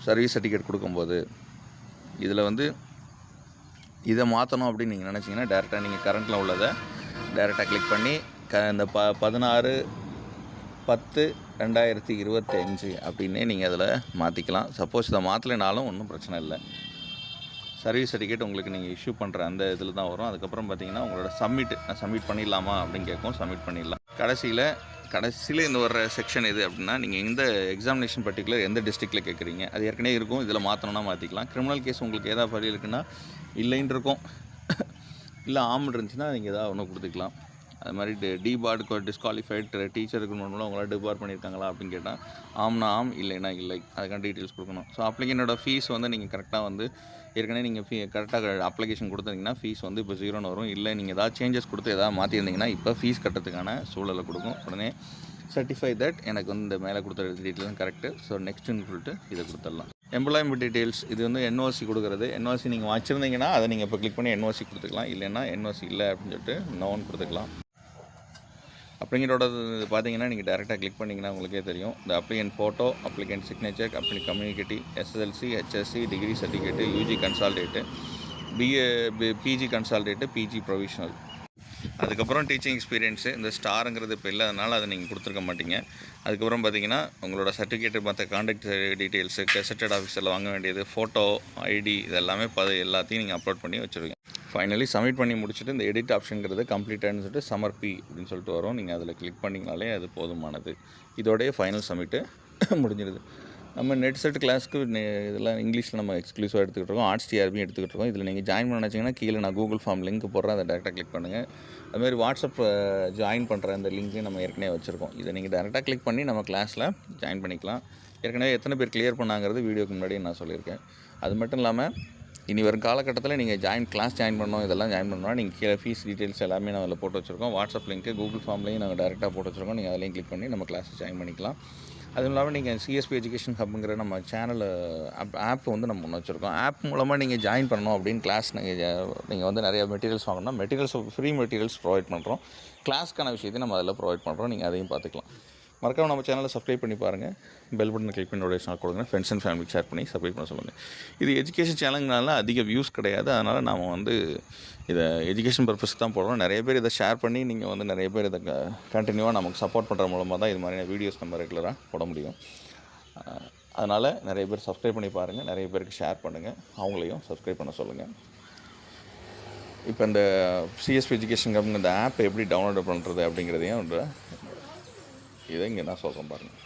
Service certificate கொடுக்கும்போது இதில் வந்து இதை மாற்றணும் அப்படின்னு நீங்கள் நினச்சிங்கன்னா டேரெக்டாக நீங்கள் கரண்ட்டில் உள்ளதை டேரெக்டாக கிளிக் பண்ணி இந்த 16/10/2025 அப்படின்னே நீங்கள் அதில் மாற்றிக்கலாம். சப்போஸ் இதை மாற்றலைனாலும் ஒன்றும் பிரச்சனை இல்லை. சர்வீஸ் சர்டிஃபிகேட் உங்களுக்கு நீங்கள் இஷ்யூ பண்ணுற அந்த இதில் தான் வரும். அதுக்கப்புறம் பார்த்தீங்கன்னா உங்களோட சப்மிட் பண்ணிடலாமா அப்படின்னு கேட்கும். சப்மிட் பண்ணிடலாம். கடைசியில் இந்த ஒரு செக்ஷன் எது அப்படின்னா, நீங்கள் இந்த எக்ஸாமினேஷன் பர்டிகுலர் எந்த டிஸ்ட்ரிக்டில் கேட்குறீங்க அது ஏற்கனவே இருக்கும். இதில் மாற்றணும்னா மாற்றிக்கலாம். கிரிமினல் கேஸ் உங்களுக்கு ஏதாவது பதில் இருக்குன்னா இல்லைன்னு இருக்கும், இல்லை ஆம்னு இருந்துச்சுன்னா நீங்கள் ஏதாவது ஒன்று கொடுத்துக்கலாம். அது மாதிரி டிபார்டு டிஸ்குவாலிஃபைட் டீச்சருக்கு மூலமாக உங்களால் டிபார்ட் பண்ணியிருக்காங்களா அப்படின்னு கேட்டால் ஆம்னா ஆம், இல்லைன்னா இல்லை, அதுக்கான டீட்டெயில்ஸ் கொடுக்கணும். ஸோ அப்ளிகேனோட ஃபீஸ் வந்து நீங்கள் கரெக்டாக வந்து ஏற்கனவே நீங்கள் கரெக்டாக அப்ளிகேஷன் கொடுத்தீங்கன்னா ஃபீஸ் வந்து இப்போ 0ன்னு வரும். இல்லை நீங்கள் ஏதாவது சேஞ்சஸ் கொடுத்து எதாவது மாற்றிருந்தீங்கன்னா இப்போ ஃபீஸ் கட்டுறதுக்கான சூழலை கொடுக்கும். உடனே சர்டிஃபை தட் எனக்கு வந்து இந்த மேலே கொடுத்த டீட்டெயிலும் கரெக்டு, ஸோ நெக்ஸ்ட்டுன்னு சொல்லிட்டு இதை கொடுத்துடலாம். எம்ப்ளாய்மெண்ட் டீட்டெயில்ஸ் இது வந்து என்ஓசி கொடுக்குறது. என்ஓசி நீங்கள் வச்சுருந்தீங்கன்னா அதை நீங்கள் இப்போ கிளிக் பண்ணி என்ஓசி கொடுத்துக்கலாம். இல்லைன்னா என்ஓசி இல்லை அப்படின்னு சொல்லிட்டு நோன்னு கொடுத்துக்கலாம். அப்படிங்கிறோட பார்த்தீங்கன்னா நீங்கள் டேரெக்டாக கிளிக் பண்ணிங்கன்னா உங்களுக்கே தெரியும். இந்த applicant photo, applicant signature, communicative, SSLC, HSC, degree certificate, UG consolidated, PG consolidated, PG provisional. அதுக்கப்புறம் டீச்சிங் எக்ஸ்பீரியன்ஸு இந்த ஸ்டாருங்கிறது இப்போ இல்லை, அதனால் அதை நீங்கள் கொடுத்துருக்க மாட்டீங்க. அதுக்கப்புறம் பார்த்தீங்கன்னா உங்களோட சர்டிஃபிகேட்டு மற்ற கான்டாக்ட் டீட்டெயில்ஸு, கெசட்டட் ஆஃபீஸில் வாங்க வேண்டியது, ஃபோட்டோ, ஐடி, இதெல்லாமே எல்லாத்தையும் நீங்கள் அப்லோட் பண்ணி வச்சுருவீங்க. ஃபைனலி சப்மிட் பண்ணி முடிச்சுட்டு இந்த எடிட் ஆப்ஷனுங்கிறது கம்ப்ளீட்டானு சொல்லிட்டு சமர்ப்பி அப்படின்னு சொல்லிட்டு வரும். நீங்கள் அதில் கிளிக் பண்ணிங்கனாலே அது போதுமானது. இதோடைய ஃபைனல் சப்மிட்டு முடிஞ்சிடுது. நம்ம நெட் செட் கிளாஸ்க்கு இதெல்லாம் இங்கிலீஷில் நம்ம எக்ஸ்க்ளூசிவாக எடுத்துக்கிட்டு இருக்கோம். ஆர்ட்ஸ் டிஆர்பி எடுத்துக்கிட்டு இருக்கோம். இதில் நீங்கள் ஜாயின் பண்ண நினச்சிங்கன்னா கீழே நான் கூகுள் ஃபார்ம் லிங்க் போடுறேன், அதை டேரெக்டாக கிளிக் பண்ணுங்கள். அதுமாதிரி வாட்ஸ்அப் ஜாயின் பண்ணுற அந்த லிங்க்கையும் நம்ம ஏற்கனவே வச்சுருக்கோம். இதை நீங்கள் டேரெக்டாக கிளிக் பண்ணி நம்ம கிளாஸில் ஜாயின் பண்ணிக்கலாம். ஏற்கனவே எத்தனை பேர் கிளியர் பண்ணாங்கிறது வீடியோக்கு முன்னாடியே நான் சொல்லியிருக்கேன். அது மட்டும் இல்லாமல் இனி வரும் காலகட்டத்தில் நீங்கள் கிளாஸ் ஜாயின் பண்ணணும், இதெல்லாம் ஜாயின் பண்ணணும்னா நீங்கள் கீழே ஃபீஸ் டீட்டெயில்ஸ் எல்லாமே நான் அதில் போட்டு வச்சுருக்கோம். வாட்ஸ்அப் லிங்க்கு கூகுள் ஃபார்ம்லேயும் நாங்கள் டேரெக்டாக போட்டு வச்சுருக்கோம். நீங்கள் அதிலையும் கிளிக் பண்ணி நம்ம கிளாஸ் ஜாயின் பண்ணிக்கலாம். அதுவும் இல்லாமல் நீங்கள் சிஎஸ்பி எஜுகேஷன் ஹப்புங்கிற நம்ம சேனல் ஆப் வந்து நம்ம ஒன்று வச்சுருக்கோம். ஆப் மூலமாக நீங்கள் ஜாயின் பண்ணணும் அப்படின்னு கிளாஸ் நீங்கள் வந்து நிறைய மெட்டீரியல்ஸ் வாங்கணும்னா ஃப்ரீ மெட்டீரியல்ஸ் ப்ரொவைட் பண்ணுறோம். கிளாஸ்க்கான விஷயத்தையும் நம்ம அதில் ப்ரொவைட் பண்ணுறோம். நீங்கள் அதையும் பார்த்துக்கலாம். மறக்காம நம்ம சேனலை சப்ஸ்கிரைப் பண்ணி பாருங்கள். பெல் பட்டனை கிளிக் பண்ணி நோட்டிஃபிகேஷன் கொடுங்க. ஃப்ரெண்ட்ஸ் அண்ட் ஃபேமிலிக்கு ஷேர் பண்ணி சப்ஸ்கிரைப் பண்ண சொல்லுங்கள். இது எஜுகேஷன் சேனல்னால அதிக வியூஸ் கிடையாது. அதனால் நாம் வந்து இதை எஜுகேஷன் பர்பஸ்க்கு தான் போடுறோம். நிறைய பேர் இதை ஷேர் பண்ணி நீங்கள் வந்து நிறைய பேர் இதை கண்டினியூவாக நமக்கு சப்போர்ட் பண்ணுற மூலமாக தான் இது மாதிரியான வீடியோஸ் நம்ம ரெகுலராக போட முடியும். அதனால் நிறைய பேர் சப்ஸ்கிரைப் பண்ணி பாருங்கள். நிறைய பேருக்கு ஷேர் பண்ணுங்கள். அவங்களையும் சப்ஸ்கிரைப் பண்ண சொல்லுங்கள். இப்போ இந்த சிஎஸ்பி எஜுகேஷன் கம்பெனி இந்த ஆப் எப்படி டவுன்லோட் பண்ணுறது அப்படிங்கிறதையும் இதை இங்கே நான் சொல்கிறேன் பாருங்கள்.